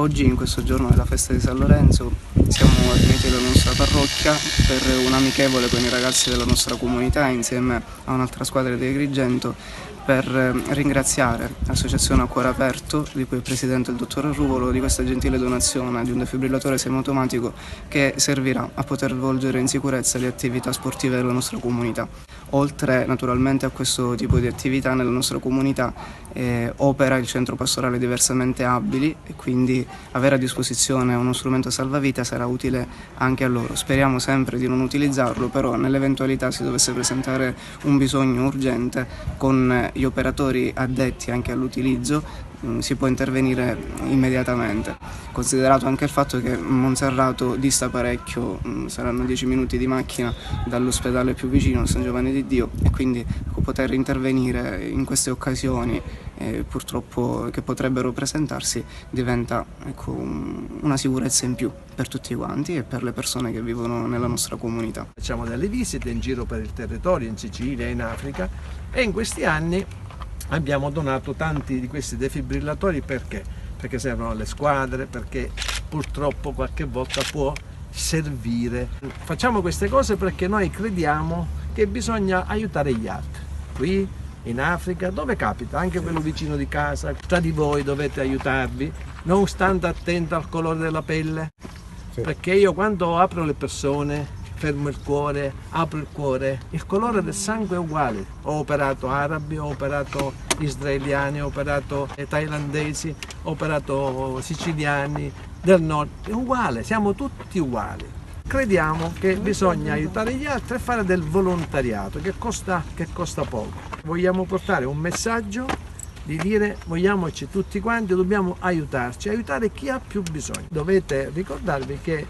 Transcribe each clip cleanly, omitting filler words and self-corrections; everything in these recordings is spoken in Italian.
Oggi, in questo giorno della festa di San Lorenzo, siamo riuniti alla nostra parrocchia per un amichevole con i ragazzi della nostra comunità insieme a un'altra squadra di Agrigento per ringraziare l'Associazione A Cuore Aperto, di cui è presidente il dottor Ruvolo, di questa gentile donazione di un defibrillatore semiautomatico che servirà a poter svolgere in sicurezza le attività sportive della nostra comunità. Oltre naturalmente a questo tipo di attività, nella nostra comunità opera il centro pastorale Diversamente Abili e quindi avere a disposizione uno strumento salvavita sarà utile anche a loro. Speriamo sempre di non utilizzarlo, però nell'eventualità si dovesse presentare un bisogno urgente, con gli operatori addetti anche all'utilizzo si può intervenire immediatamente, considerato anche il fatto che Monserrato dista parecchio, saranno 10 minuti di macchina dall'ospedale più vicino, San Giovanni di Dio, e quindi poter intervenire in queste occasioni purtroppo che potrebbero presentarsi diventa una sicurezza in più per tutti quanti e per le persone che vivono nella nostra comunità. Facciamo delle visite in giro per il territorio, in Sicilia, in Africa, e in questi anni abbiamo donato tanti di questi defibrillatori. Perché? Perché servono alle squadre, perché purtroppo qualche volta può servire. Facciamo queste cose perché noi crediamo che bisogna aiutare gli altri. Qui in Africa, dove capita, anche quello vicino di casa, tra di voi dovete aiutarvi, non stando attento al colore della pelle. Perché io quando apro le persone, fermo il cuore, apro il cuore, il colore del sangue è uguale. Ho operato arabi, ho operato israeliani, ho operato thailandesi, ho operato siciliani del nord, è uguale, siamo tutti uguali. Crediamo che bisogna aiutare gli altri e fare del volontariato che costa poco. Vogliamo portare un messaggio di dire vogliamoci tutti quanti, dobbiamo aiutarci, aiutare chi ha più bisogno. Dovete ricordarvi che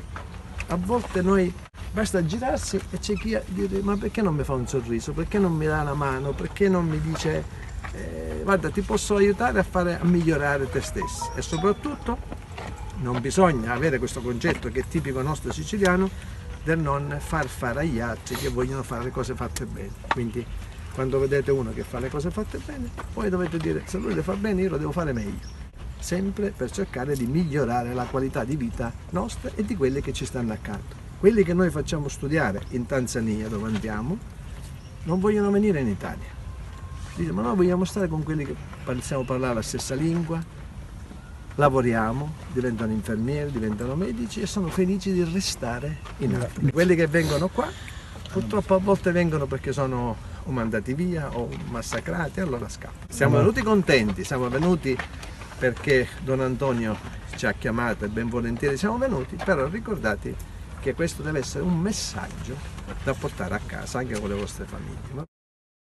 a volte noi basta girarsi e c'è chi dice ma perché non mi fa un sorriso, perché non mi dà la mano, perché non mi dice guarda ti posso aiutare a migliorare te stesso. E soprattutto non bisogna avere questo concetto che è tipico nostro siciliano del non far fare agli altri che vogliono fare le cose fatte bene. Quindi quando vedete uno che fa le cose fatte bene, poi dovete dire se lui le fa bene io lo devo fare meglio, sempre per cercare di migliorare la qualità di vita nostra e di quelli che ci stanno accanto. Quelli che noi facciamo studiare in Tanzania, dove andiamo, non vogliono venire in Italia. Dicono ma noi vogliamo stare con quelli che possiamo parlare la stessa lingua, lavoriamo, diventano infermieri, diventano medici e sono felici di restare in Africa. Quelli che vengono qua purtroppo a volte vengono perché sono o mandati via o massacrati, allora scappano. Siamo venuti contenti, siamo venuti perché Don Antonio ci ha chiamato e ben volentieri siamo venuti, però ricordate che questo deve essere un messaggio da portare a casa anche con le vostre famiglie.